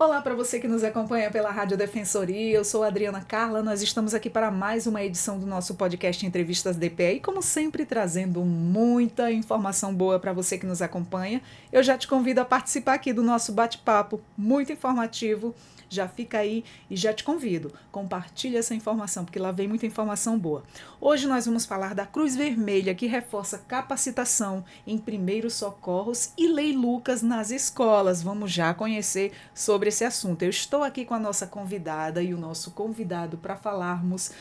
Olá para você que nos acompanha pela Rádio Defensoria, eu sou a Adriana Carla, nós estamos aqui para mais uma edição do nosso podcast Entrevistas DPE e como sempre trazendo muita informação boa para você que nos acompanha. Eu já te convido a participar aqui do nosso bate-papo, muito informativo. Já fica aí e já te convido, compartilha essa informação, porque lá vem muita informação boa. Hoje nós vamos falar da Cruz Vermelha, que reforça capacitação em primeiros socorros e Lei Lucas nas escolas. Vamos já conhecer sobre esse assunto. Eu estou aqui com a nossa convidada e o nosso convidado para falarmos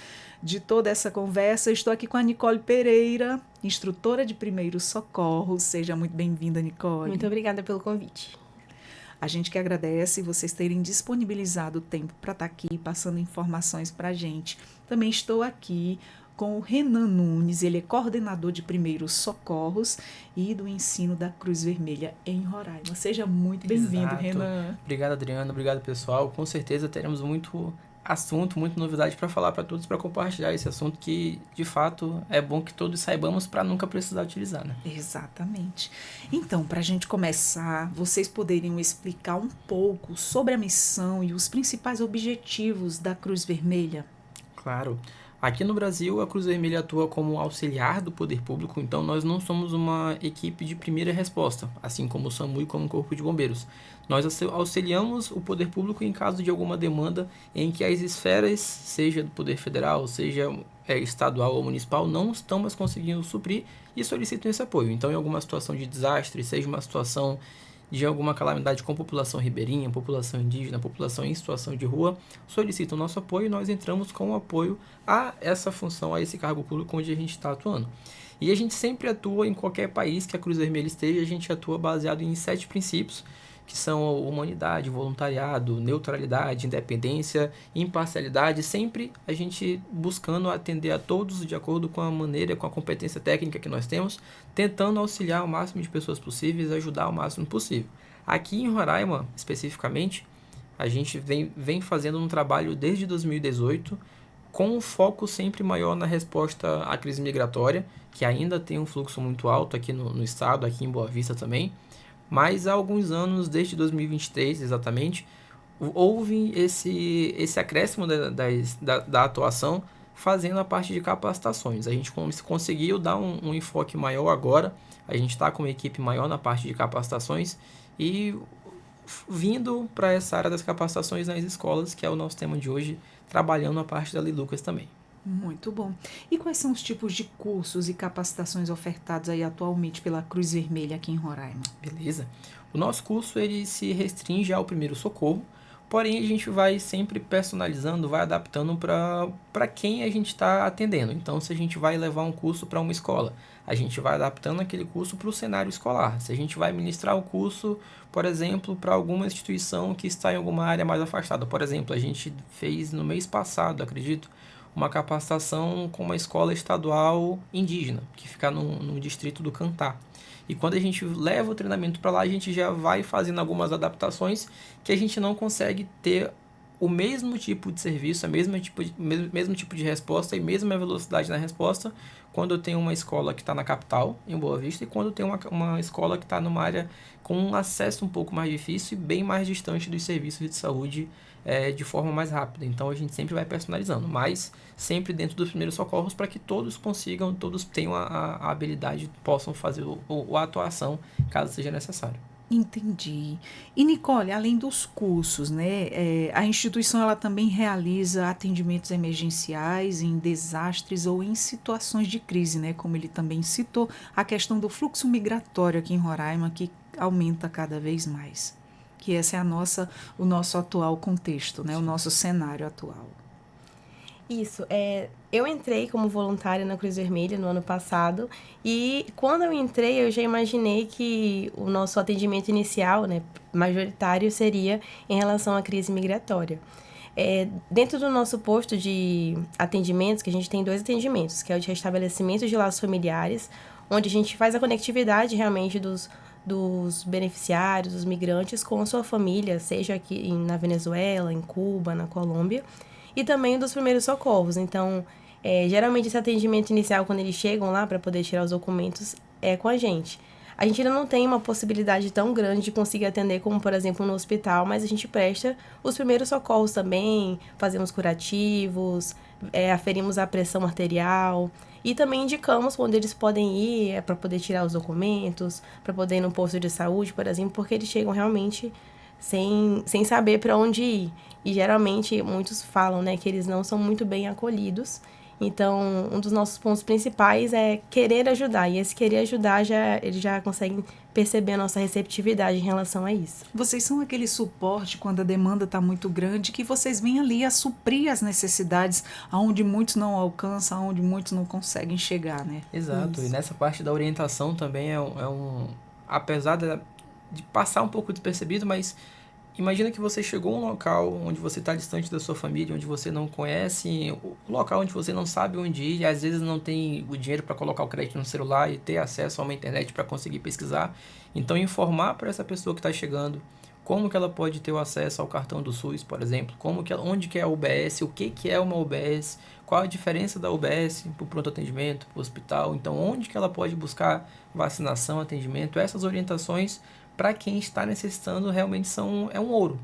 de toda essa conversa. Estou aqui com a Nicole Pereira, instrutora de primeiros socorros. Seja muito bem-vinda, Nicole. Muito obrigada pelo convite. A gente que agradece vocês terem disponibilizado o tempo para estar aqui passando informações para a gente. Também estou aqui com o Renan Nunes, ele é coordenador de primeiros socorros e do ensino da Cruz Vermelha em Roraima. Seja muito bem-vindo, Renan. Obrigado, Adriana. Obrigado, pessoal. Com certeza teremos muito assunto, muita novidade para falar para todos, para compartilhar esse assunto que, de fato, é bom que todos saibamos para nunca precisar utilizar, né? Exatamente. Então, para a gente começar, vocês poderiam explicar um pouco sobre a missão e os principais objetivos da Cruz Vermelha? Claro. Aqui no Brasil, a Cruz Vermelha atua como auxiliar do poder público, então nós não somos uma equipe de primeira resposta, assim como o SAMU e como o Corpo de Bombeiros. Nós auxiliamos o poder público em caso de alguma demanda em que as esferas, seja do poder federal, seja estadual ou municipal, não estão mais conseguindo suprir e solicitam esse apoio. Então, em alguma situação de desastre, seja uma situação de alguma calamidade com população ribeirinha, população indígena, população em situação de rua, solicitam nosso apoio e nós entramos com o apoio a essa função, a esse cargo público onde a gente está atuando. E a gente sempre atua em qualquer país que a Cruz Vermelha esteja, a gente atua baseado em 7 princípios, que são a humanidade, voluntariado, neutralidade, independência, imparcialidade, sempre a gente buscando atender a todos de acordo com a maneira, com a competência técnica que nós temos, tentando auxiliar o máximo de pessoas possíveis, ajudar o máximo possível. Aqui em Roraima, especificamente, a gente vem fazendo um trabalho desde 2018, com um foco sempre maior na resposta à crise migratória, que ainda tem um fluxo muito alto aqui no estado, aqui em Boa Vista também. Mas há alguns anos, desde 2023 exatamente, houve esse acréscimo da atuação fazendo a parte de capacitações. A gente conseguiu dar um enfoque maior agora, a gente está com uma equipe maior na parte de capacitações e vindo para essa área das capacitações nas escolas, que é o nosso tema de hoje, trabalhando a parte da Lei Lucas também. Muito bom. E quais são os tipos de cursos e capacitações ofertados aí atualmente pela Cruz Vermelha aqui em Roraima? Beleza. O nosso curso ele se restringe ao primeiro socorro, porém a gente vai sempre personalizando, vai adaptando para quem a gente está atendendo. Então, se a gente vai levar um curso para uma escola, a gente vai adaptando aquele curso para o cenário escolar. Se a gente vai ministrar o curso, por exemplo, para alguma instituição que está em alguma área mais afastada. Por exemplo, a gente fez no mês passado, acredito, uma capacitação com uma escola estadual indígena, que fica no distrito do Cantá. E quando a gente leva o treinamento para lá, a gente já vai fazendo algumas adaptações que a gente não consegue ter o mesmo tipo de serviço, mesmo tipo de resposta e mesma velocidade na resposta quando eu tenho uma escola que está na capital, em Boa Vista, e quando eu tenho uma escola que está numa área com um acesso um pouco mais difícil e bem mais distante dos serviços de saúde de forma mais rápida. Então a gente sempre vai personalizando, mas sempre dentro dos primeiros socorros para que todos consigam, todos tenham a habilidade, possam fazer a atuação caso seja necessário. Entendi. E Nicole, além dos cursos, né, a instituição ela também realiza atendimentos emergenciais em desastres ou em situações de crise, né, como ele também citou, a questão do fluxo migratório aqui em Roraima, que aumenta cada vez mais. Que esse é o nosso atual contexto, né, o nosso cenário atual. Isso, eu entrei como voluntária na Cruz Vermelha no ano passado e quando eu entrei eu já imaginei que o nosso atendimento inicial, né, majoritário, seria em relação à crise migratória. Dentro do nosso posto de atendimentos, que a gente tem 2 atendimentos, que é o de restabelecimento de laços familiares, onde a gente faz a conectividade realmente dos beneficiários, dos migrantes com a sua família, seja aqui na Venezuela, em Cuba, na Colômbia, e também dos primeiros socorros. Então, geralmente esse atendimento inicial, quando eles chegam lá para poder tirar os documentos, é com a gente. A gente ainda não tem uma possibilidade tão grande de conseguir atender como, por exemplo, no hospital, mas a gente presta os primeiros socorros também, fazemos curativos, aferimos a pressão arterial e também indicamos onde eles podem ir para poder tirar os documentos, para poder ir no posto de saúde, por exemplo, porque eles chegam realmente sem saber para onde ir. E geralmente muitos falam, né, que eles não são muito bem acolhidos. Então, um dos nossos pontos principais é querer ajudar. E esse querer ajudar, eles já conseguem perceber a nossa receptividade em relação a isso. Vocês são aquele suporte quando a demanda está muito grande, que vocês vêm ali a suprir as necessidades aonde muitos não alcançam, aonde muitos não conseguem chegar, né? Exato. Isso. E nessa parte da orientação também apesar de passar um pouco despercebido, mas imagina que você chegou a um local onde você está distante da sua família, onde você não conhece, o local onde você não sabe onde ir, e às vezes não tem o dinheiro para colocar o crédito no celular e ter acesso a uma internet para conseguir pesquisar. Então, informar para essa pessoa que está chegando como que ela pode ter o acesso ao cartão do SUS, por exemplo, onde que é a UBS, o que é uma UBS, qual a diferença da UBS para o pronto atendimento, para o hospital, então onde que ela pode buscar vacinação, atendimento, essas orientações para quem está necessitando realmente é um ouro,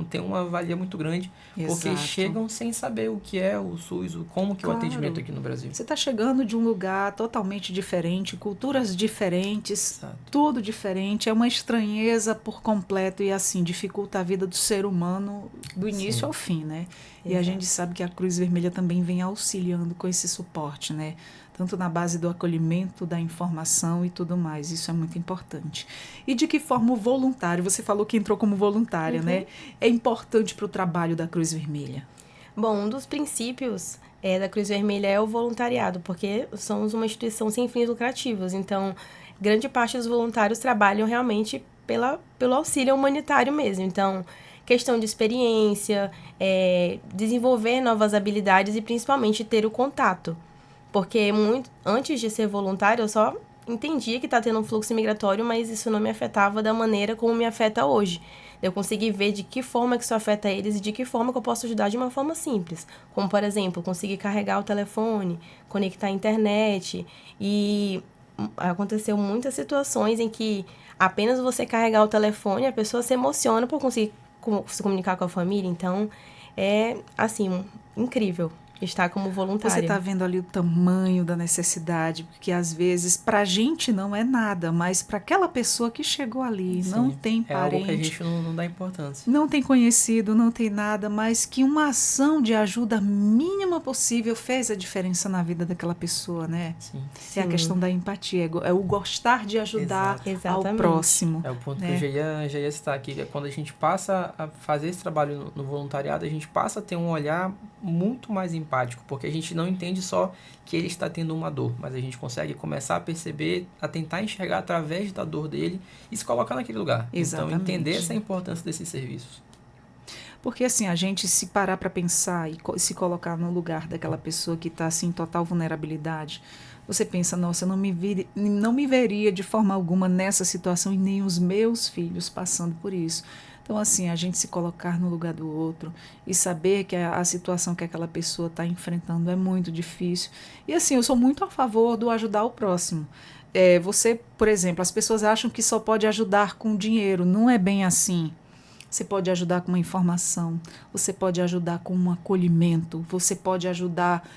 tem uma valia muito grande, porque Exato. chegam sem saber o que é o SUS, como que é o atendimento aqui no Brasil. Você está chegando de um lugar totalmente diferente, culturas diferentes, Exato. Tudo diferente, é uma estranheza por completo e assim, dificulta a vida do ser humano do início Sim. ao fim, né? E a Exato. gente sabe que a Cruz Vermelha também vem auxiliando com esse suporte, né? Tanto na base do acolhimento, da informação e tudo mais. Isso é muito importante. E de que forma o voluntário, você falou que entrou como voluntária, né? É importante para o trabalho da Cruz Vermelha? Bom, um dos princípios da Cruz Vermelha é o voluntariado, porque somos uma instituição sem fins lucrativos. Então, grande parte dos voluntários trabalham realmente pelo auxílio humanitário mesmo. Então, questão de experiência, desenvolver novas habilidades e principalmente ter o contato. Porque antes de ser voluntário, eu só entendia que está tendo um fluxo migratório, mas isso não me afetava da maneira como me afeta hoje. Eu consegui ver de que forma que isso afeta eles e de que forma que eu posso ajudar de uma forma simples. Como, por exemplo, conseguir carregar o telefone, conectar a internet. E aconteceu muitas situações em que apenas você carregar o telefone, a pessoa se emociona por conseguir se comunicar com a família. Então, é, assim, incrível estar como voluntária. Você está vendo ali o tamanho da necessidade, porque às vezes para a gente não é nada, mas para aquela pessoa que chegou ali, Sim, não tem é algo parente, que a gente não dá importância. não tem conhecido, não tem nada, mas que uma ação de ajuda mínima possível fez a diferença na vida daquela pessoa, né? Sim. É a questão da empatia, é o gostar de ajudar ao próximo. É o ponto né? que eu já ia citar aqui, que é quando a gente passa a fazer esse trabalho no voluntariado, a gente passa a ter um olhar muito mais empático, porque a gente não entende só que ele está tendo uma dor, mas a gente consegue começar a perceber, a tentar enxergar através da dor dele e se colocar naquele lugar. Exatamente. Então, entender essa importância desses serviços. Porque assim, a gente se parar para pensar e se colocar no lugar daquela pessoa que está assim, em total vulnerabilidade, você pensa, nossa, eu não me veria de forma alguma nessa situação e nem os meus filhos passando por isso. Então, assim, a gente se colocar no lugar do outro e saber que a situação que aquela pessoa está enfrentando é muito difícil. E assim, eu sou muito a favor do ajudar o próximo. Você, por exemplo, as pessoas acham que só pode ajudar com dinheiro. Não é bem assim. Você pode ajudar com uma informação, você pode ajudar com um acolhimento, você pode ajudar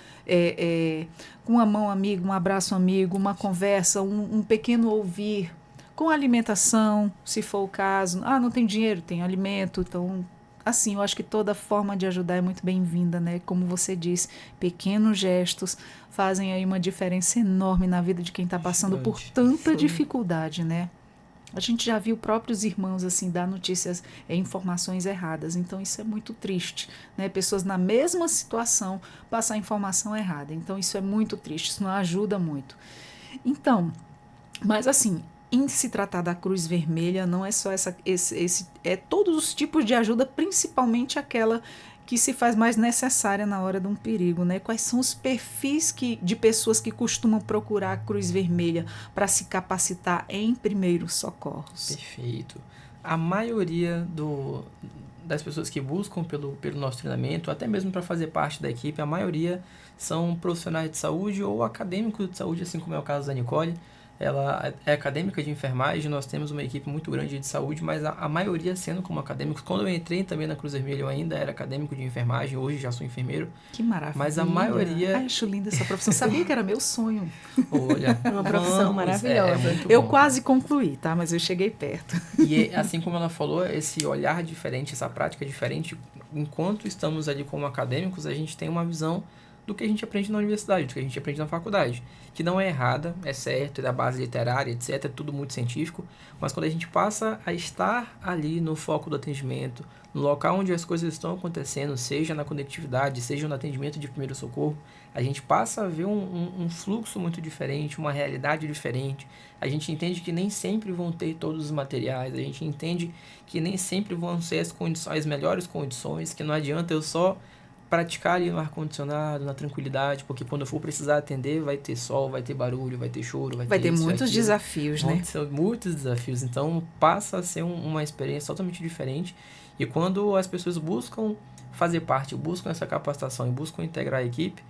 com uma mão amiga, um abraço amigo, uma conversa, um pequeno ouvir, com alimentação, se for o caso. Ah, não tem dinheiro, tem alimento. Então, assim, eu acho que toda forma de ajudar é muito bem-vinda, né? Como você disse, pequenos gestos fazem aí uma diferença enorme na vida de quem está passando por tanta dificuldade, né? A gente já viu próprios irmãos assim dar notícias, informações erradas. Então isso é muito triste, né? Pessoas na mesma situação passar informação errada. Então isso é muito triste, isso não ajuda muito. Mas assim, em se tratar da Cruz Vermelha, não é só todos os tipos de ajuda, principalmente aquela que se faz mais necessária na hora de um perigo, né? Quais são os perfis de pessoas que costumam procurar a Cruz Vermelha para se capacitar em primeiros socorros? Perfeito. A maioria das pessoas que buscam pelo nosso treinamento, até mesmo para fazer parte da equipe, a maioria são profissionais de saúde ou acadêmicos de saúde, assim como é o caso da Nicole. ela é acadêmica de enfermagem, nós temos uma equipe muito grande de saúde, mas a maioria sendo como acadêmicos. Quando eu entrei também na Cruz Vermelha, eu ainda era acadêmico de enfermagem, hoje já sou enfermeiro. Que maravilha. Mas a maioria... Ai, acho linda essa profissão. Sabia que era meu sonho. Olha, É uma profissão maravilhosa. Eu quase concluí, tá? Mas eu cheguei perto. E assim como ela falou, esse olhar diferente, essa prática diferente, enquanto estamos ali como acadêmicos, a gente tem uma visão do que a gente aprende na universidade, do que a gente aprende na faculdade, que não é errada, é certo, é da base literária, etc, é tudo muito científico, mas quando a gente passa a estar ali no foco do atendimento, no local onde as coisas estão acontecendo, seja na conectividade, seja no atendimento de primeiro socorro, a gente passa a ver um fluxo muito diferente, uma realidade diferente, a gente entende que nem sempre vão ter todos os materiais, a gente entende que nem sempre vão ser as melhores condições, que não adianta eu só praticar ali no ar-condicionado, na tranquilidade, porque quando eu for precisar atender, vai ter sol, vai ter barulho, vai ter choro, vai ter isso, muitos desafios, né? Muitos desafios, então passa a ser uma experiência totalmente diferente, e quando as pessoas buscam fazer parte, buscam essa capacitação e buscam integrar a equipe,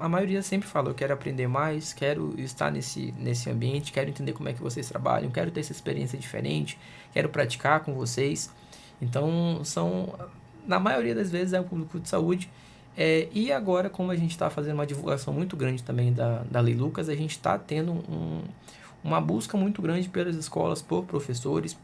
a maioria sempre fala, eu quero aprender mais, quero estar nesse ambiente, quero entender como é que vocês trabalham, quero ter essa experiência diferente, quero praticar com vocês, então na maioria das vezes é o público de saúde. E agora, como a gente está fazendo uma divulgação muito grande também da Lei Lucas, a gente está tendo uma busca muito grande pelas escolas, por professores,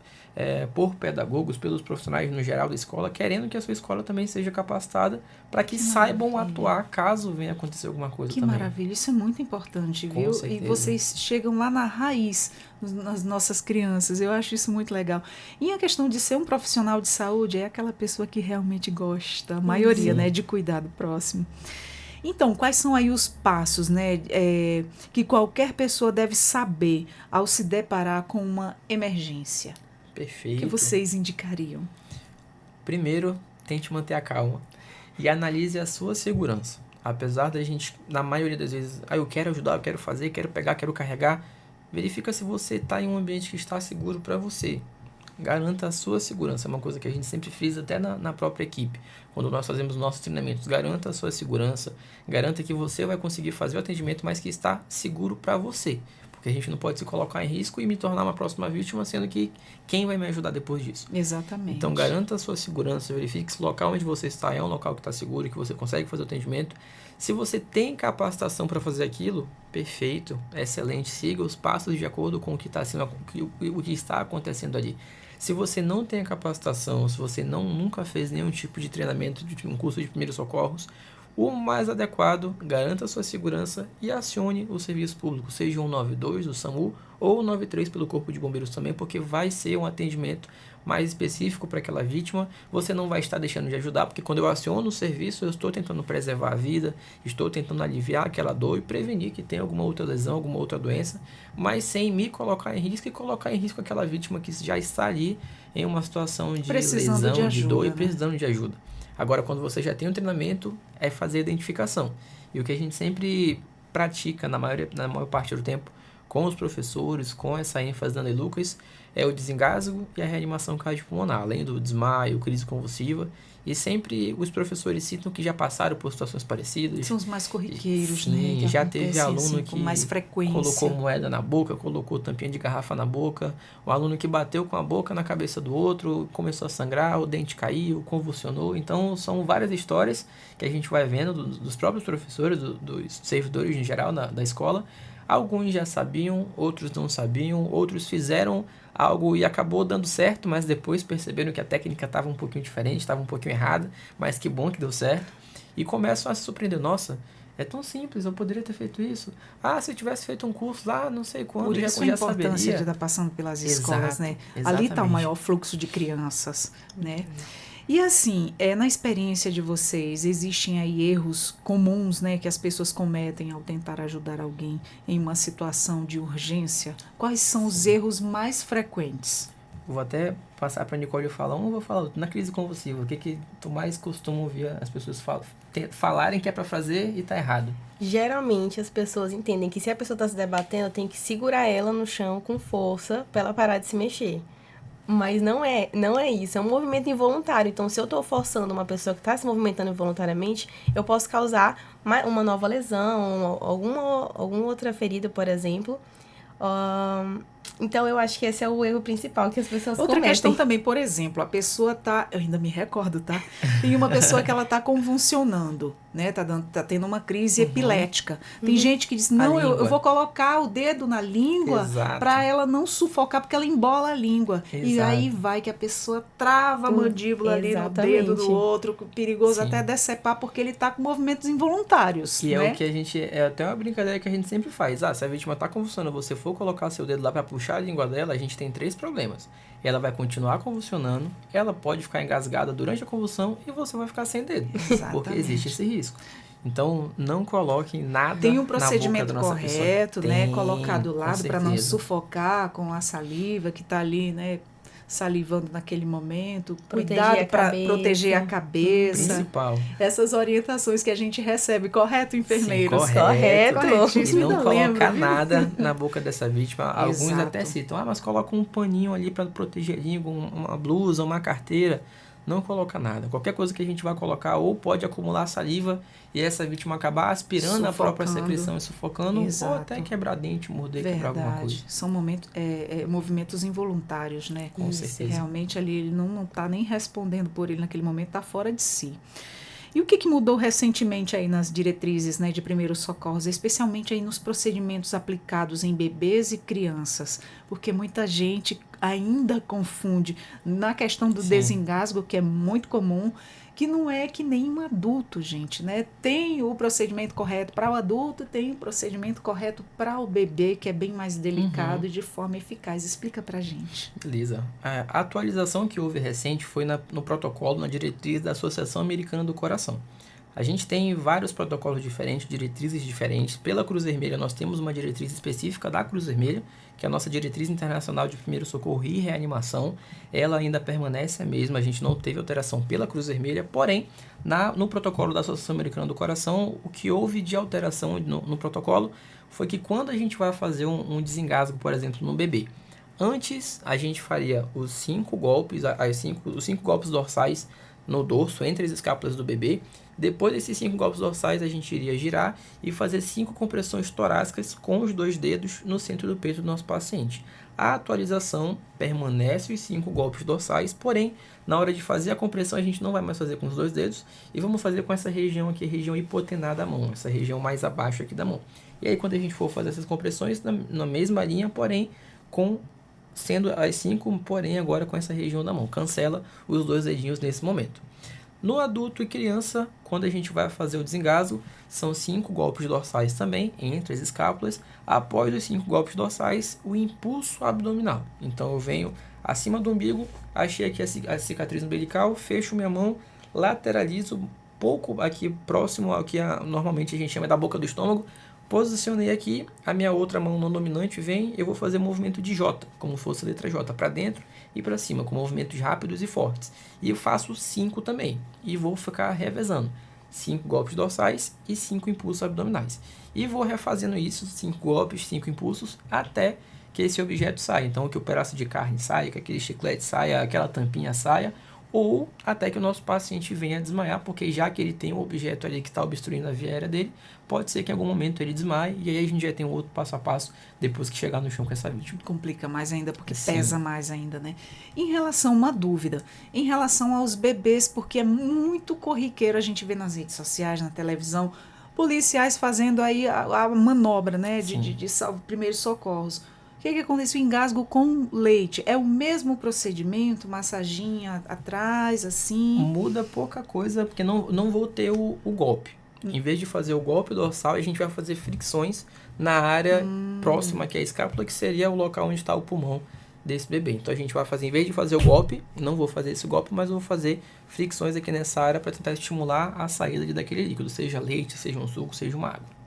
por pedagogos, pelos profissionais no geral da escola, querendo que a sua escola também seja capacitada para que saibam atuar caso venha acontecer alguma coisa também. Que maravilha, isso é muito importante, Com viu? certeza. E vocês chegam lá na raiz, nas nossas crianças, eu acho isso muito legal. E a questão de ser um profissional de saúde é aquela pessoa que realmente gosta, a maioria, né, de cuidar do próximo. Então, quais são aí os passos, né, que qualquer pessoa deve saber ao se deparar com uma emergência? Perfeito. Que vocês indicariam? Primeiro, tente manter a calma e analise a sua segurança. Apesar da gente, na maioria das vezes, eu quero ajudar, eu quero fazer, quero pegar, quero carregar, verifica se você está em um ambiente que está seguro para você. Garanta a sua segurança, é uma coisa que a gente sempre frisa até na própria equipe. Quando nós fazemos nossos treinamentos, garanta a sua segurança, garanta que você vai conseguir fazer o atendimento, mas que está seguro para você. Porque a gente não pode se colocar em risco e me tornar uma próxima vítima, sendo que quem vai me ajudar depois disso? Exatamente. Então, garanta a sua segurança, verifique se o local onde você está é um local que está seguro, que você consegue fazer o atendimento. Se você tem capacitação para fazer aquilo, perfeito, excelente, siga os passos de acordo com o que está acontecendo ali. Se você não tem a capacitação, se você nunca fez nenhum tipo de treinamento, de um curso de primeiros socorros, o mais adequado, garanta a sua segurança e acione o serviço público, seja o 192, o SAMU, ou o 93 pelo Corpo de Bombeiros também, porque vai ser um atendimento mais específico para aquela vítima. Você não vai estar deixando de ajudar, porque quando eu aciono o serviço, eu estou tentando preservar a vida, estou tentando aliviar aquela dor e prevenir que tenha alguma outra lesão, alguma outra doença, mas sem me colocar em risco e colocar em risco aquela vítima que já está ali em uma situação de lesão, de dor e precisando de ajuda. Agora, quando você já tem um treinamento, é fazer a identificação. E o que a gente sempre pratica, na maior parte do tempo, com os professores, com essa ênfase da Lei Lucas, é o desengasgo e a reanimação cardiopulmonar, além do desmaio, crise convulsiva. E sempre os professores citam que já passaram por situações parecidas. São os mais corriqueiros, sim, né? Já teve aluno que com mais frequência. Colocou moeda na boca, colocou tampinha de garrafa na boca, o aluno que bateu com a boca na cabeça do outro, começou a sangrar, o dente caiu, convulsionou. Então, são várias histórias que a gente vai vendo dos próprios professores, dos servidores em geral da escola. Alguns já sabiam, outros não sabiam, outros fizeram algo e acabou dando certo, mas depois perceberam que a técnica estava um pouquinho diferente, estava um pouquinho errada, mas que bom que deu certo. E começam a se surpreender, nossa, é tão simples, eu poderia ter feito isso. Se eu tivesse feito um curso lá, não sei quando, Por isso já a importância saberia. de estar passando pelas escolas, né? Exatamente. Ali está o maior fluxo de crianças, né? E assim, na experiência de vocês, existem aí erros comuns, né, que as pessoas cometem ao tentar ajudar alguém em uma situação de urgência? Quais são os erros mais frequentes? Vou até passar para a Nicole falar um, eu vou falar outro. Na crise convulsiva, o que tu mais costuma ouvir as pessoas falarem que é para fazer e tá errado? Geralmente as pessoas entendem que se a pessoa está se debatendo, tem que segurar ela no chão com força para ela parar de se mexer. Mas não é isso, é um movimento involuntário. Então, se eu estou forçando uma pessoa que está se movimentando involuntariamente, eu posso causar uma nova lesão, alguma outra ferida, por exemplo, Então, eu acho que esse é o erro principal que as pessoas Outra cometem. questão também, por exemplo, a pessoa tá... Eu ainda me recordo, tá? Tem uma pessoa que ela tá convulsionando, né? Tá tendo uma crise epilética. Tem gente que diz, não, eu vou colocar o dedo na língua para ela não sufocar, porque ela embola a língua. E aí vai que a pessoa trava a mandíbula ali no dedo do outro, perigoso até decepar, porque ele tá com movimentos involuntários. E né? é o que a gente... É até uma brincadeira que a gente sempre faz. Se a vítima tá convulsionando, você for colocar seu dedo lá para puxar a língua dela, a gente tem 3 problemas. Ela vai continuar convulsionando, ela pode ficar engasgada durante a convulsão e você vai ficar sem dedo. Exatamente. Porque existe esse risco. Então, não coloquem nada tem um procedimento na boca da nossa correto, pessoa. né? Colocar do lado para não certeza. sufocar com a saliva que tá ali, né? Salivando naquele momento, Proteger cuidado a para cabeça. proteger a cabeça. Principal. Essas orientações que a gente recebe, correto, enfermeiros? Sim, correto. E Corretíssimo. não Ainda colocar lembro, viu? nada na boca dessa vítima. Alguns Exato. até citam, mas coloca um paninho ali para proteger a língua, uma blusa, uma carteira. Não coloca nada. Qualquer coisa que a gente vai colocar ou pode acumular saliva e essa vítima acabar aspirando a própria secreção e sufocando, Exato. ou até quebrar dente, morder, quebrar alguma coisa. São movimentos involuntários, né? Com certeza. Realmente ali ele não está nem respondendo por ele naquele momento, está fora de si. E o que mudou recentemente aí nas diretrizes, né, de primeiros socorros, especialmente aí nos procedimentos aplicados em bebês e crianças? Porque muita gente ainda confunde na questão do desengasgo, que é muito comum, que não é que nem um adulto, gente, né? Tem o procedimento correto para o adulto, tem o procedimento correto para o bebê, que é bem mais delicado e de forma eficaz. Explica pra gente. Beleza. A atualização que houve recente foi no protocolo, na diretriz da Associação Americana do Coração. A gente tem vários protocolos diferentes, diretrizes diferentes. Pela Cruz Vermelha, nós temos uma diretriz específica da Cruz Vermelha, que é a nossa diretriz internacional de primeiro socorro e reanimação. Ela ainda permanece a mesma, a gente não teve alteração pela Cruz Vermelha, porém, no protocolo da Associação Americana do Coração, o que houve de alteração no protocolo foi que quando a gente vai fazer um desengasgo, por exemplo, no bebê, antes a gente faria os 5 golpes, os 5 golpes dorsais no dorso, entre as escápulas do bebê. Depois desses 5 golpes dorsais, a gente iria girar e fazer 5 compressões torácicas com os 2 dedos no centro do peito do nosso paciente. A atualização permanece os 5 golpes dorsais, porém, na hora de fazer a compressão, a gente não vai mais fazer com os 2 dedos e vamos fazer com essa região aqui, a região hipotenar da mão, essa região mais abaixo aqui da mão. E aí, quando a gente for fazer essas compressões, na mesma linha, porém, sendo as 5, porém agora com essa região da mão. Cancela os 2 dedinhos nesse momento. No adulto e criança, quando a gente vai fazer o desengasgo, são 5 golpes dorsais também, entre as escápulas. Após os 5 golpes dorsais, o impulso abdominal. Então eu venho acima do umbigo, achei aqui a cicatriz umbilical, fecho minha mão, lateralizo um pouco aqui próximo ao que normalmente a gente chama da boca do estômago. Posicionei aqui, a minha outra mão não dominante vem, eu vou fazer um movimento de J, como se fosse a letra J, para dentro e para cima, com movimentos rápidos e fortes. E eu faço 5 também, e vou ficar revezando. 5 golpes dorsais e 5 impulsos abdominais. E vou refazendo isso, 5 golpes, 5 impulsos, até que esse objeto saia. Então, que o pedaço de carne saia, que aquele chiclete saia, aquela tampinha saia, ou até que o nosso paciente venha a desmaiar, porque já que ele tem um objeto ali que está obstruindo a via aérea dele, pode ser que em algum momento ele desmaie, e aí a gente já tem um outro passo a passo depois que chegar no chão com essa vítima. Complica mais ainda, porque Sim. pesa mais ainda, né? Em relação, uma dúvida, em relação aos bebês, porque é muito corriqueiro a gente ver nas redes sociais, na televisão, policiais fazendo aí a manobra, né, de primeiros socorros. O que acontece? O engasgo com leite é o mesmo procedimento, massaginha atrás, assim? Muda pouca coisa, porque não vou ter o golpe. Em vez de fazer o golpe dorsal, a gente vai fazer fricções na área próxima, que é a escápula, que seria o local onde está o pulmão desse bebê. Então a gente vai fazer, em vez de fazer o golpe, não vou fazer esse golpe, mas vou fazer fricções aqui nessa área para tentar estimular a saída daquele líquido, seja leite, seja um suco, seja uma água.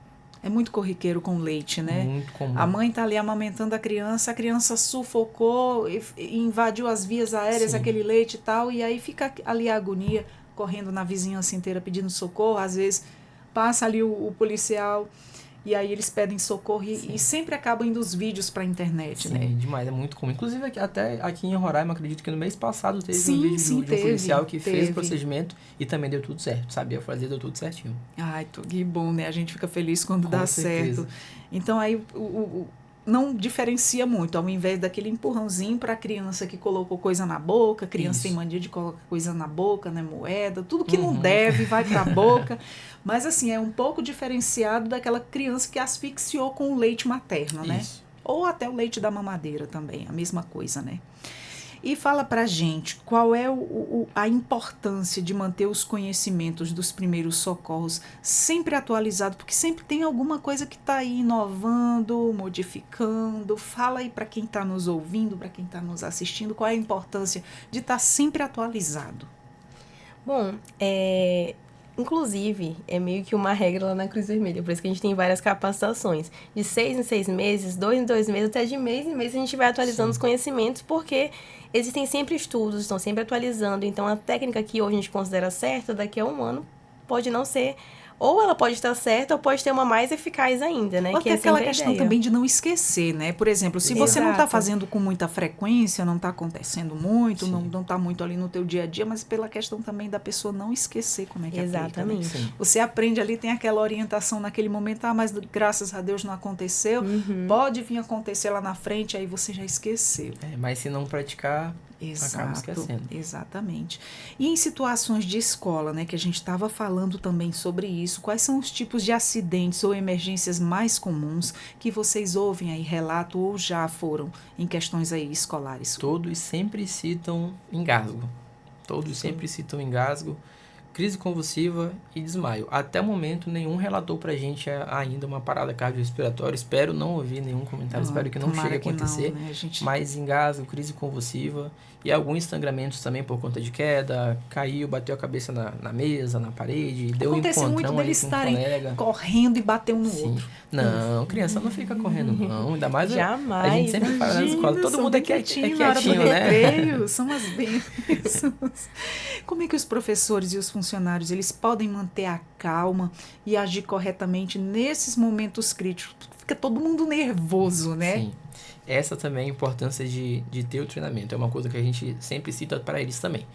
É muito corriqueiro com leite, né? Muito comum. A mãe tá ali amamentando a criança sufocou, invadiu as vias aéreas, Sim. aquele leite e tal, e aí fica ali a agonia, correndo na vizinhança inteira pedindo socorro, às vezes passa ali o policial, e aí eles pedem socorro, e sempre acabam indo os vídeos pra internet, Sim, né? demais, é muito comum. Inclusive, até aqui em Roraima, acredito que no mês passado teve Sim, um vídeo sim, de um policial que fez o teve. procedimento e também deu tudo certo. Sabia fazer, deu tudo certinho. Ai, que bom, né? A gente fica feliz quando Com dá certeza. certo. Então aí não diferencia muito, ao invés daquele empurrãozinho para a criança que colocou coisa na boca, criança tem mania de colocar coisa na boca, né, moeda, tudo que não deve vai para a boca, mas assim, é um pouco diferenciado daquela criança que asfixiou com o leite materno, né? Ou até o leite da mamadeira também, a mesma coisa, né? E fala pra gente qual é a importância de manter os conhecimentos dos primeiros socorros sempre atualizados, porque sempre tem alguma coisa que está aí inovando, modificando. Fala aí para quem está nos ouvindo, para quem está nos assistindo, qual é a importância de estar sempre atualizado. Bom, inclusive, é meio que uma regra lá na Cruz Vermelha, por isso que a gente tem várias capacitações. De 6 em 6 meses, 2 em 2 meses, até de mês em mês a gente vai atualizando os conhecimentos, porque existem sempre estudos, estão sempre atualizando. Então, a técnica que hoje a gente considera certa, daqui a um ano pode não ser. Ou ela pode estar certa, ou pode ter uma mais eficaz ainda, né? Ou que até aquela questão também de não esquecer, né? Por exemplo, se você não está fazendo com muita frequência, não está acontecendo muito, não está muito ali no teu dia a dia, mas pela questão também da pessoa não esquecer como é que Exatamente. aplica, né? Você aprende ali, tem aquela orientação naquele momento, mas graças a Deus não aconteceu, pode vir acontecer lá na frente, aí você já esqueceu. Mas se não praticar... acaba esquecendo. Exatamente. E em situações de escola, né, que a gente estava falando também sobre isso, quais são os tipos de acidentes ou emergências mais comuns que vocês ouvem aí relato ou já foram em questões aí escolares? Todos sempre citam engasgo. Todos sempre citam engasgo, crise convulsiva e desmaio. Até o momento, nenhum relatou pra gente ainda uma parada cardiorrespiratória. Espero não ouvir nenhum comentário, espero que não chegue a acontecer. Não, né, Mas engasgo, crise convulsiva e alguns sangramentos também por conta de queda, caiu, bateu a cabeça na mesa, na parede, deu um encontrão muito deles estarem correndo e bater um no outro. Não, criança não fica correndo não, ainda mais jamais. A gente sempre fala na escola, todo mundo é quietinho, né? Recreio, são as bênçãos. Como é que os professores e os funcionários, eles podem manter a calma e agir corretamente nesses momentos críticos? Fica todo mundo nervoso, né? Sim. Essa também é a importância de ter o treinamento. É uma coisa que a gente sempre cita para eles também.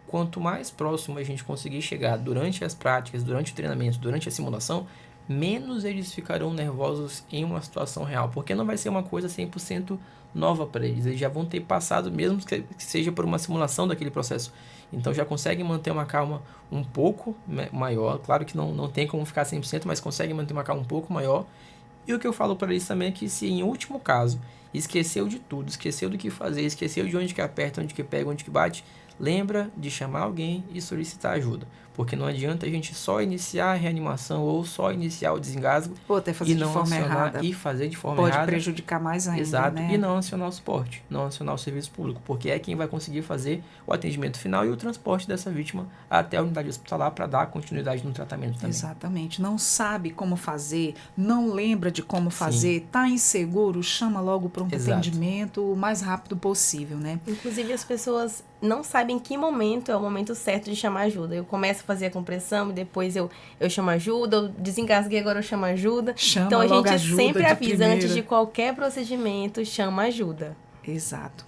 Quanto mais próximo a gente conseguir chegar durante as práticas, durante o treinamento, durante a simulação, menos eles ficarão nervosos em uma situação real. Porque não vai ser uma coisa 100% nova para eles. Eles já vão ter passado, mesmo que seja por uma simulação daquele processo. Então já conseguem manter uma calma um pouco maior. Claro que não tem como ficar 100%, mas conseguem manter uma calma um pouco maior. E o que eu falo para eles também é que se em último caso esqueceu de tudo, esqueceu do que fazer, esqueceu de onde que aperta, onde que pega, onde que bate, lembra de chamar alguém e solicitar ajuda. Porque não adianta a gente só iniciar a reanimação ou só iniciar o desengasgo ou até fazer de forma errada. E fazer de forma errada. Pode prejudicar mais ainda, exato, né? E não acionar o suporte, não acionar o serviço público, porque é quem vai conseguir fazer o atendimento final e o transporte dessa vítima até a unidade hospitalar para dar continuidade no tratamento também. Exatamente. Não sabe como fazer, não lembra de como fazer, está inseguro, chama logo o pronto atendimento o mais rápido possível, né? Inclusive as pessoas não sabem em que momento é o momento certo de chamar ajuda. Eu começo a fazer a compressão e depois eu chamo ajuda, eu desengasguei, agora eu chamo ajuda. Então a gente sempre avisa antes de qualquer procedimento, chama ajuda. Exato.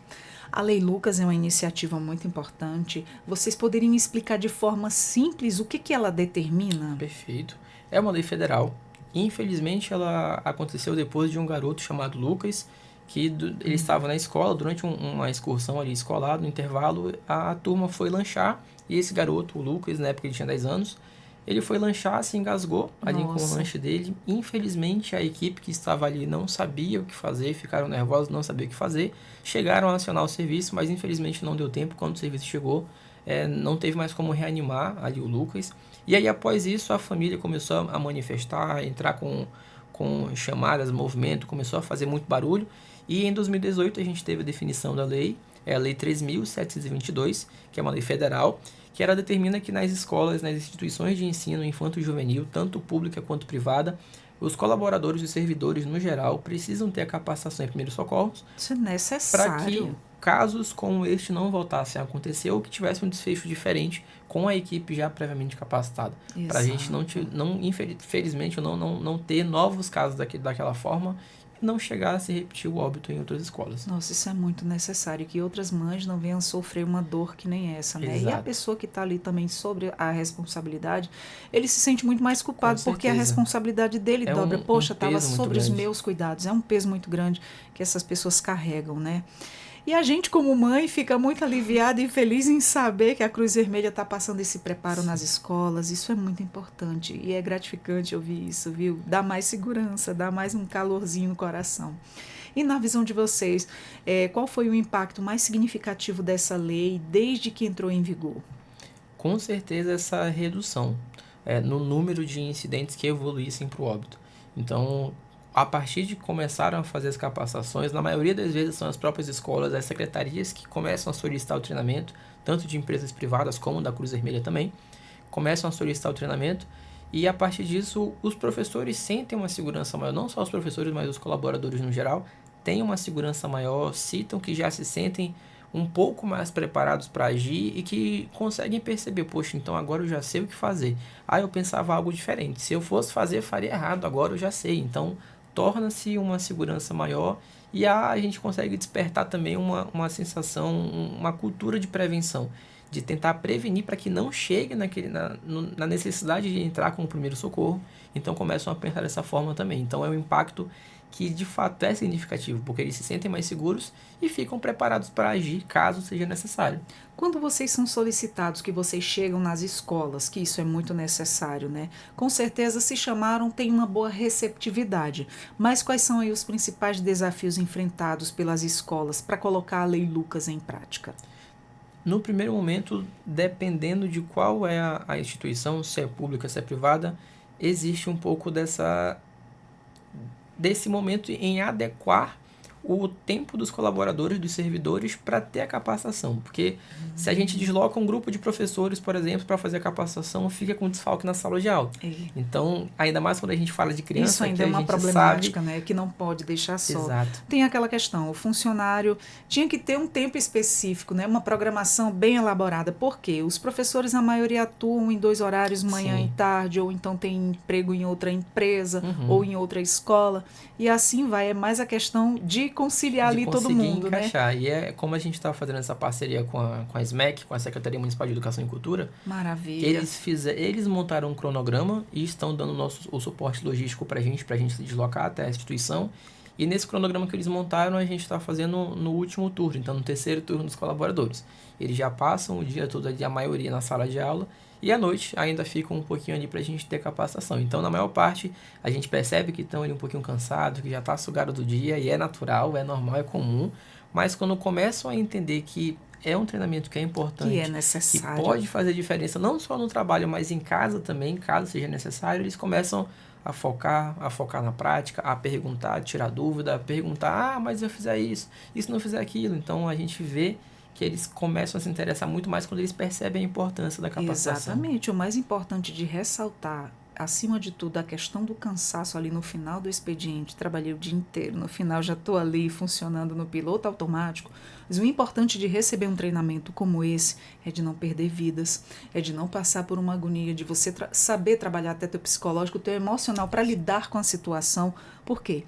A Lei Lucas é uma iniciativa muito importante. Vocês poderiam explicar de forma simples o que ela determina? Perfeito. É uma lei federal. Infelizmente ela aconteceu depois de um garoto chamado Lucas, que ele estava na escola, durante uma excursão ali escolar, no intervalo, a turma foi lanchar, e esse garoto, o Lucas, na época ele tinha 10 anos, ele foi lanchar, se engasgou ali com o lanche dele. Infelizmente, a equipe que estava ali não sabia o que fazer, ficaram nervosos, não sabiam o que fazer, chegaram a acionar o serviço, mas infelizmente não deu tempo. Quando o serviço chegou, não teve mais como reanimar ali o Lucas. E aí, após isso, a família começou a manifestar, a entrar com chamadas, movimento, começou a fazer muito barulho. E em 2018 a gente teve a definição da lei, é a Lei 3.722, que é uma lei federal, que ela determina que nas escolas, nas instituições de ensino infanto-juvenil, tanto pública quanto privada, os colaboradores e servidores, no geral, precisam ter a capacitação em primeiros socorros. Isso é necessário. Para que casos como este não voltassem a acontecer ou que tivesse um desfecho diferente com a equipe já previamente capacitada. Para a gente infelizmente, não ter novos casos daquela forma, não chegar a se repetir o óbito em outras escolas. Nossa, isso é muito necessário, que outras mães não venham sofrer uma dor que nem essa, né? Exato. E a pessoa que está ali também sobre a responsabilidade, ele se sente muito mais culpado, porque a responsabilidade dele dobra. Poxa, estava sobre os meus cuidados. É um peso muito grande que essas pessoas carregam, né? E a gente, como mãe, fica muito aliviada e feliz em saber que a Cruz Vermelha está passando esse preparo nas escolas. Isso é muito importante e é gratificante ouvir isso, viu? Dá mais segurança, dá mais um calorzinho no coração. E na visão de vocês, qual foi o impacto mais significativo dessa lei desde que entrou em vigor? Com certeza essa redução no número de incidentes que evoluíssem para o óbito. Então, a partir de que começaram a fazer as capacitações, na maioria das vezes são as próprias escolas, as secretarias que começam a solicitar o treinamento, tanto de empresas privadas como da Cruz Vermelha também, começam a solicitar o treinamento e a partir disso os professores sentem uma segurança maior, não só os professores, mas os colaboradores no geral, têm uma segurança maior, citam que já se sentem um pouco mais preparados para agir e que conseguem perceber, poxa, então agora eu já sei o que fazer. Eu pensava algo diferente, se eu fosse fazer, faria errado, agora eu já sei, então torna-se uma segurança maior e a gente consegue despertar também uma sensação, uma cultura de prevenção, de tentar prevenir para que não chegue na necessidade de entrar com o primeiro socorro. Então começam a pensar dessa forma também. Então é um impacto que de fato é significativo, porque eles se sentem mais seguros e ficam preparados para agir caso seja necessário. Quando vocês são solicitados, que vocês chegam nas escolas, que isso é muito necessário, né? Com certeza, se chamaram, tem uma boa receptividade. Mas quais são aí os principais desafios enfrentados pelas escolas para colocar a Lei Lucas em prática? No primeiro momento, dependendo de qual é a instituição, se é pública, se é privada, existe um pouco desse momento em adequar o tempo dos colaboradores, dos servidores, para ter a capacitação. Porque se a gente desloca um grupo de professores, por exemplo, para fazer a capacitação, fica com desfalque na sala de aula. Então, ainda mais quando a gente fala de criança, isso ainda é uma problemática, né? Que não pode deixar só. Exato. Tem aquela questão, o funcionário tinha que ter um tempo específico, né? Uma programação bem elaborada. Por quê? Os professores, a maioria, atuam em 2 horários, manhã e tarde, ou então tem emprego em outra empresa, ou em outra escola. E assim vai, é mais a questão de conciliar ali todo mundo, encaixar. Né? E é como a gente está fazendo essa parceria com a SMEC, com a Secretaria Municipal de Educação e Cultura. Maravilha. Eles montaram um cronograma e estão dando o suporte logístico para a gente se deslocar até a instituição. E nesse cronograma que eles montaram, a gente está fazendo no último turno, então no terceiro turno dos colaboradores. Eles já passam o dia todo, a maioria na sala de aula, e à noite ainda ficam um pouquinho ali para a gente ter capacitação. Então, na maior parte, a gente percebe que estão ali um pouquinho cansados, que já está sugado do dia, e é natural, é normal, é comum. Mas quando começam a entender que é um treinamento que é importante, que é necessário, que pode fazer diferença, não só no trabalho, mas em casa também, caso seja necessário, eles começam a focar na prática, a perguntar, a tirar dúvida, a perguntar, mas se eu fizer isso, e se não fizer aquilo? Então, a gente vê que eles começam a se interessar muito mais quando eles percebem a importância da capacitação. Exatamente. O mais importante de ressaltar, acima de tudo, a questão do cansaço ali no final do expediente. Trabalhei o dia inteiro, no final já estou ali funcionando no piloto automático. Mas o importante de receber um treinamento como esse é de não perder vidas, é de não passar por uma agonia, de você saber trabalhar até teu psicológico, teu emocional para lidar com a situação. Por quê?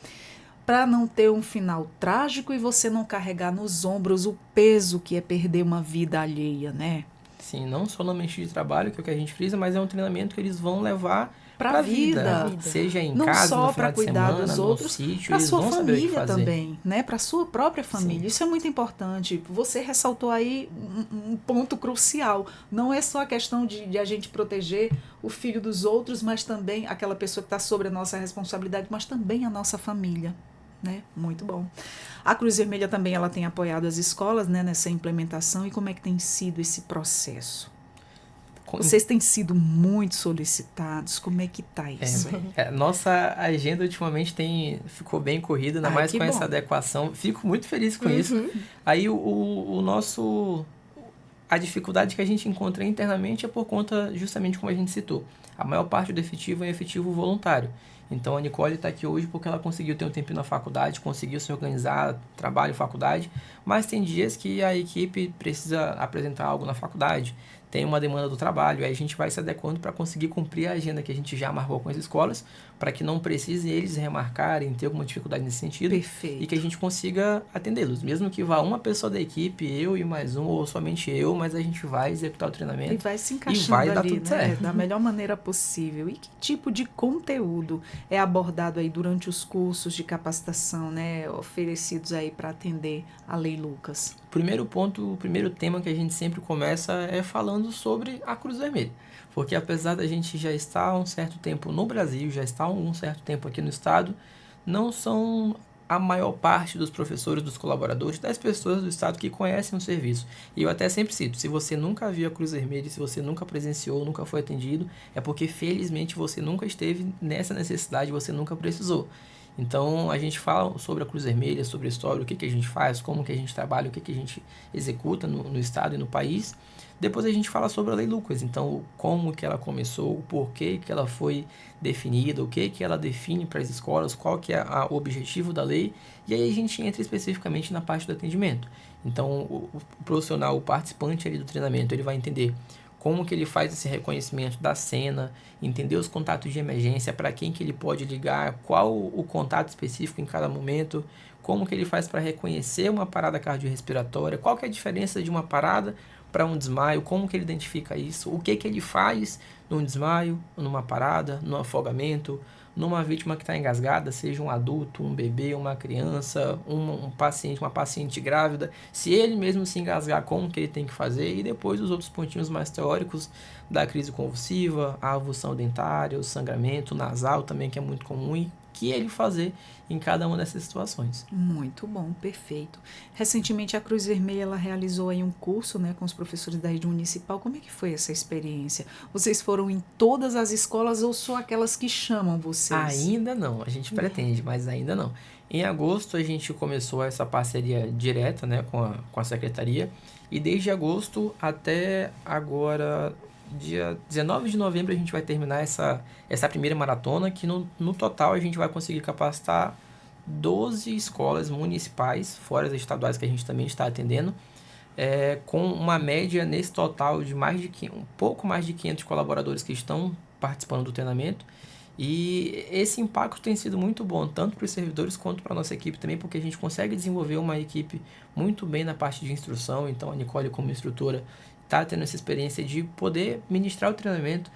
Para não ter um final trágico e você não carregar nos ombros o peso que é perder uma vida alheia, né? Sim, não só no ambiente de trabalho, que é o que a gente frisa, mas é um treinamento que eles vão levar para a vida. Seja em não casa, só no final para cuidar de semana, dos outros, para sua família também, né? Para sua própria família. Sim. Isso é muito importante. Você ressaltou aí um ponto crucial. Não é só a questão de a gente proteger o filho dos outros, mas também aquela pessoa que está sobre a nossa responsabilidade, mas também a nossa família. Né? Muito bom. A Cruz Vermelha também ela tem apoiado as escolas, né, nessa implementação. E como é que tem sido esse processo? Vocês têm sido muito solicitados. Como é que tá isso? Nossa agenda ultimamente ficou bem corrida, ainda mais com essa adequação. Fico muito feliz com isso. Aí a dificuldade que a gente encontra internamente é por conta, justamente como a gente citou. A maior parte do efetivo é efetivo voluntário. Então a Nicole está aqui hoje porque ela conseguiu ter um tempinho na faculdade, conseguiu se organizar, trabalho, faculdade, mas tem dias que a equipe precisa apresentar algo na faculdade, tem uma demanda do trabalho, aí a gente vai se adequando para conseguir cumprir a agenda que a gente já marcou com as escolas, para que não precisem eles remarcarem, ter alguma dificuldade nesse sentido. Perfeito. E que a gente consiga atendê-los, mesmo que vá uma pessoa da equipe, eu e mais um, ou somente eu, mas a gente vai executar o treinamento E vai se encaixando e vai dar ali, tudo né? certo. Da melhor maneira possível. E que tipo de conteúdo é abordado aí durante os cursos de capacitação, né, oferecidos aí para atender a Lei Lucas? Primeiro ponto, o primeiro tema que a gente sempre começa é falando sobre a Cruz Vermelha. Porque apesar da gente já estar há um certo tempo no Brasil, já estar há um certo tempo aqui no estado, não são a maior parte dos professores, dos colaboradores, das pessoas do estado que conhecem o serviço. E eu até sempre cito, se você nunca viu a Cruz Vermelha, se você nunca presenciou, nunca foi atendido, é porque felizmente você nunca esteve nessa necessidade, você nunca precisou. Então a gente fala sobre a Cruz Vermelha, sobre a história, o que a gente faz, como que a gente trabalha, o que a gente executa no estado e no país. Depois a gente fala sobre a Lei Lucas, então como que ela começou, o porquê que ela foi definida, o que ela define para as escolas, qual que é o objetivo da lei, e aí a gente entra especificamente na parte do atendimento. Então o profissional, o participante ali do treinamento, ele vai entender como que ele faz esse reconhecimento da cena, entender os contatos de emergência, para quem que ele pode ligar, qual o contato específico em cada momento, como que ele faz para reconhecer uma parada cardiorrespiratória, qual que é a diferença de uma parada para um desmaio, como que ele identifica isso, o que ele faz num desmaio, numa parada, num afogamento, numa vítima que está engasgada, seja um adulto, um bebê, uma criança, um paciente, uma paciente grávida, se ele mesmo se engasgar, como que ele tem que fazer, e depois os outros pontinhos mais teóricos da crise convulsiva, a avulsão dentária, o sangramento nasal também, que é muito comum, e que ele fazer em cada uma dessas situações. Muito bom, perfeito. Recentemente a Cruz Vermelha ela realizou aí um curso, né, com os professores da rede municipal. Como é que foi essa experiência? Vocês foram em todas as escolas ou só aquelas que chamam vocês? Ainda não, a gente pretende, mas ainda não. Em agosto a gente começou essa parceria direta, né, com a secretaria, e desde agosto até agora, dia 19 de novembro, a gente vai terminar essa primeira maratona, que no total a gente vai conseguir capacitar 12 escolas municipais, fora as estaduais que a gente também está atendendo, com uma média nesse total de um pouco mais de 500 colaboradores que estão participando do treinamento. E esse impacto tem sido muito bom, tanto para os servidores quanto para a nossa equipe também, porque a gente consegue desenvolver uma equipe muito bem na parte de instrução. Então a Nicole, como instrutora, está tendo essa experiência de poder ministrar o treinamento.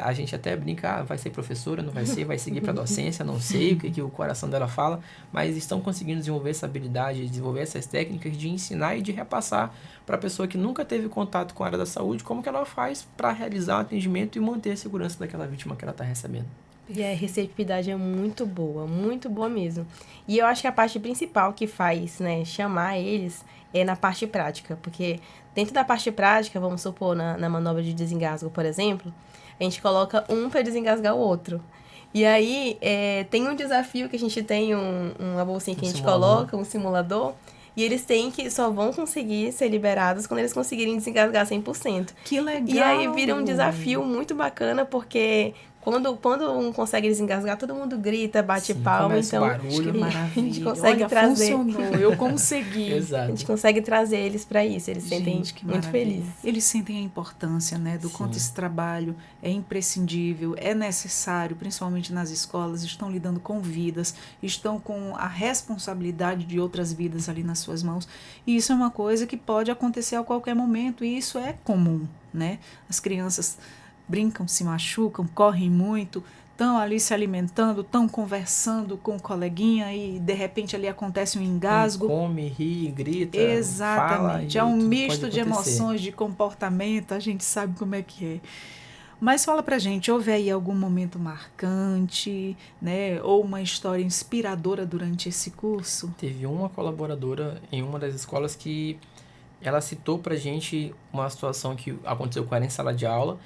A gente até brinca, vai ser professora, não vai ser, vai seguir para docência, não sei o que o coração dela fala, mas estão conseguindo desenvolver essa habilidade, desenvolver essas técnicas de ensinar e de repassar para a pessoa que nunca teve contato com a área da saúde, como que ela faz para realizar o atendimento e manter a segurança daquela vítima que ela está recebendo. E a receptividade é muito boa mesmo. E eu acho que a parte principal que faz, né, chamar eles é na parte prática, porque dentro da parte prática, vamos supor, na manobra de desengasgo, por exemplo, a gente coloca um para desengasgar o outro. E aí, tem um desafio que a gente tem, uma bolsinha que a gente coloca, um simulador, e eles só vão conseguir ser liberados quando eles conseguirem desengasgar 100%. Que legal! E aí vira um desafio muito bacana, porque quando um consegue desengasgar, todo mundo grita, bate palma, então barulho. Que maravilha! a gente consegue Olha, trazer. funcionou, eu consegui. Exato. A gente consegue trazer eles para isso, eles sentem Que muito maravilha. felizes. Eles sentem a importância, né, do quanto esse trabalho é imprescindível, é necessário, principalmente nas escolas, estão lidando com vidas, estão com a responsabilidade de outras vidas ali nas suas mãos, e isso é uma coisa que pode acontecer a qualquer momento, e isso é comum, né? As crianças brincam, se machucam, correm muito, estão ali se alimentando, estão conversando com o coleguinha e de repente ali acontece um engasgo. Come, ri, grita, Exatamente, fala, é um tudo misto pode de acontecer. emoções, de comportamento, a gente sabe como é que é. Mas fala pra gente, houve aí algum momento marcante, né, ou uma história inspiradora durante esse curso? Teve uma colaboradora em uma das escolas que ela citou pra gente uma situação que aconteceu com ela em sala de aula,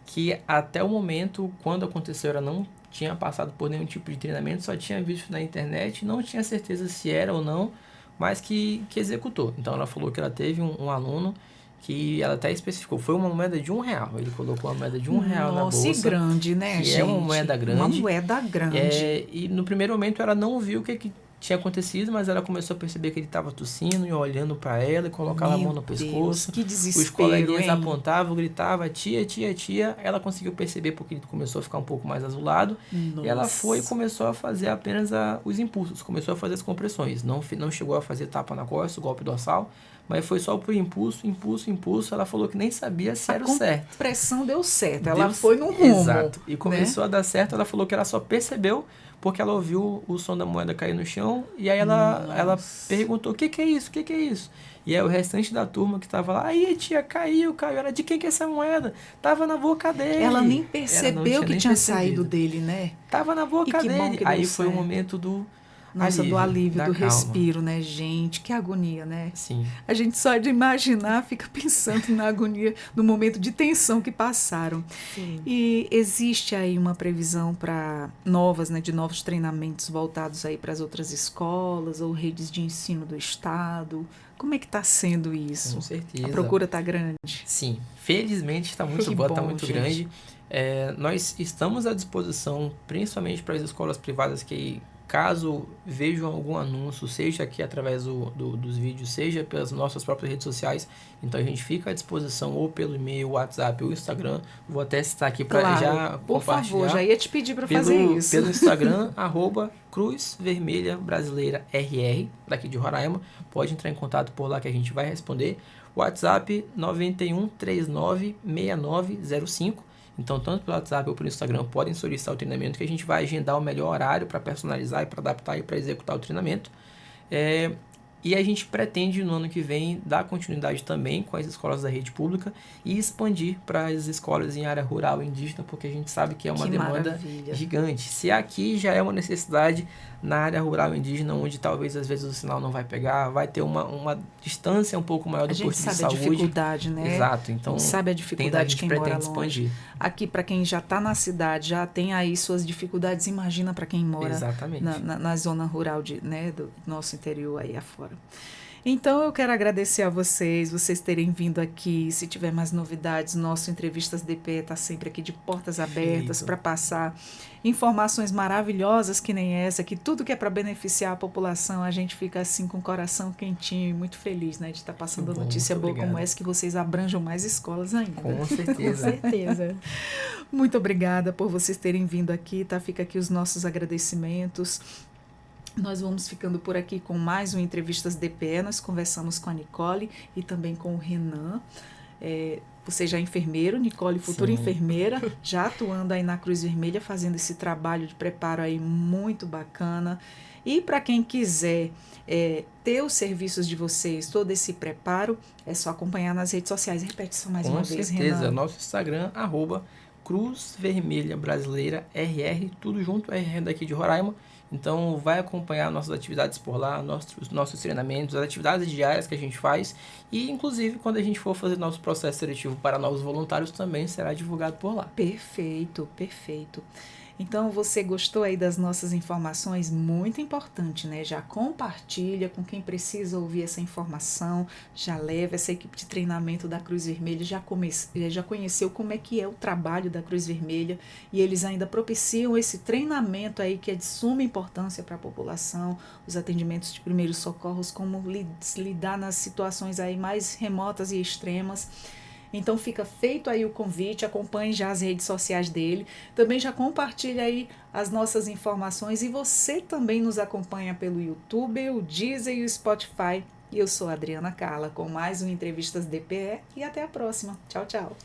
que até o momento, quando aconteceu, ela não tinha passado por nenhum tipo de treinamento, só tinha visto na internet, não tinha certeza se era ou não, mas que executou. Então ela falou que ela teve um aluno que ela até especificou, foi uma moeda de R$1. Ele colocou uma moeda de R$1 na bolsa. Nossa, e grande, né, que gente? é uma moeda grande. Uma moeda grande. E no primeiro momento ela não viu o que tinha acontecido, mas ela começou a perceber que ele estava tossindo e olhando para ela e colocava a mão no pescoço. Que desespero, os coleguinhas hein? apontavam, gritavam, tia, tia, tia. Ela conseguiu perceber porque ele começou a ficar um pouco mais azulado. Nossa. E ela foi e começou a fazer apenas os impulsos, começou a fazer as compressões. Não chegou a fazer tapa na costa, o golpe dorsal, mas foi só por impulso, impulso, impulso. Ela falou que nem sabia se era o certo. A compressão deu certo, ela foi no rumo. Exato. E começou a dar certo, ela falou que ela só percebeu porque ela ouviu o som da moeda cair no chão e aí ela perguntou, o que é isso? O que é isso? E aí o restante da turma que tava lá, aí tia, caiu. Ela, de quem que é essa moeda? Tava na boca dele. Ela nem percebeu que tinha saído dele, né? Tava na boca dele. Aí foi o certo. momento do alívio, do calma. respiro, né, gente? Que agonia, né? Sim. A gente só de imaginar fica pensando na agonia, no momento de tensão que passaram. Sim. E existe aí uma previsão para de novos treinamentos voltados aí para as outras escolas ou redes de ensino do estado? Como é que está sendo isso? Com certeza. A procura está grande? Sim, felizmente está muito boa, está muito gente. grande. Nós estamos à disposição, principalmente para as escolas privadas que, caso vejam algum anúncio, seja aqui através dos vídeos, seja pelas nossas próprias redes sociais, então a gente fica à disposição ou pelo e-mail, WhatsApp ou Instagram. Vou até citar aqui para já por compartilhar. Por favor, já ia te pedir para fazer isso. Pelo Instagram, @Cruz Vermelha Brasileira RR, daqui de Roraima. Pode entrar em contato por lá que a gente vai responder. WhatsApp 91396905. Então, tanto pelo WhatsApp ou pelo Instagram, podem solicitar o treinamento que a gente vai agendar o melhor horário para personalizar e para adaptar e para executar o treinamento. E a gente pretende, no ano que vem, dar continuidade também com as escolas da rede pública e expandir para as escolas em área rural e indígena, porque a gente sabe que é uma demanda gigante. Se aqui já é uma necessidade, na área rural e indígena, onde talvez às vezes o sinal não vai pegar, vai ter uma distância um pouco maior do posto de saúde. A gente sabe a dificuldade, né? Exato. Então, a gente sabe a dificuldade de quem mora longe. Expandir. Aqui, para quem já está na cidade, já tem aí suas dificuldades, imagina para quem mora na zona rural do nosso interior aí afora. Então, eu quero agradecer a vocês terem vindo aqui. Se tiver mais novidades, nosso Entrevistas DPE está sempre aqui de portas abertas para passar informações maravilhosas que nem essa, que tudo que é para beneficiar a população, a gente fica assim com o coração quentinho e muito feliz, né, de estar passando notícia boa como essa, que vocês abranjam mais escolas ainda. Com certeza. Com certeza. Muito obrigada por vocês terem vindo aqui, tá? Fica aqui os nossos agradecimentos. Nós vamos ficando por aqui com mais um Entrevistas DPE. Nós conversamos com a Nicole e também com o Renan. Você já é enfermeiro, Nicole, futura enfermeira, já atuando aí na Cruz Vermelha, fazendo esse trabalho de preparo aí muito bacana. E para quem quiser ter os serviços de vocês, todo esse preparo, é só acompanhar nas redes sociais. Repete só mais uma vez, Renan. Com certeza, nosso Instagram, @Cruz Vermelha Brasileira RR, tudo junto, RR daqui de Roraima. Então, vai acompanhar nossas atividades por lá, nossos treinamentos, as atividades diárias que a gente faz e, inclusive, quando a gente for fazer nosso processo seletivo para novos voluntários, também será divulgado por lá. Perfeito, perfeito. Então, você gostou aí das nossas informações? Muito importante, né? Já compartilha com quem precisa ouvir essa informação, já leva essa equipe de treinamento da Cruz Vermelha, já conheceu como é que é o trabalho da Cruz Vermelha e eles ainda propiciam esse treinamento aí que é de suma importância para a população, os atendimentos de primeiros socorros, como lidar nas situações aí mais remotas e extremas. Então fica feito aí o convite, acompanhe já as redes sociais dele, também já compartilha aí as nossas informações e você também nos acompanha pelo YouTube, o Deezer e o Spotify. E eu sou a Adriana Carla com mais um Entrevistas DPE e até a próxima. Tchau, tchau.